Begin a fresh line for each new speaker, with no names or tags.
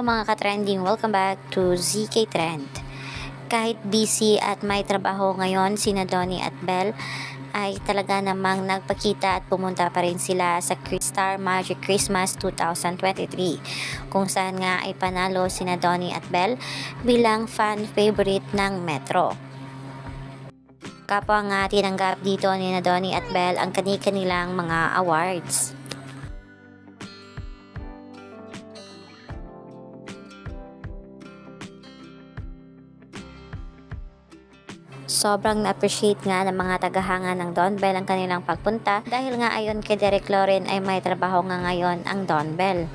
Hello mga ka-trending, welcome back to ZK Trend. Kahit busy at may trabaho ngayon sina Donnie at Belle, ay talaga namang nagpakita at pumunta pa rin sila sa Star Magic Christmas 2023, kung saan nga ay panalo sina Donnie at Belle bilang fan favorite ng Metro. Kapwa nga tinanggap dito ni Donnie at Belle ang kani-kanilang mga awards. Sobrang na-appreciate nga ng mga tagahanga ng Don Bell ang kanilang pagpunta dahil nga ayon kay Derek Loren ay may trabaho nga ngayon ang Don Bell.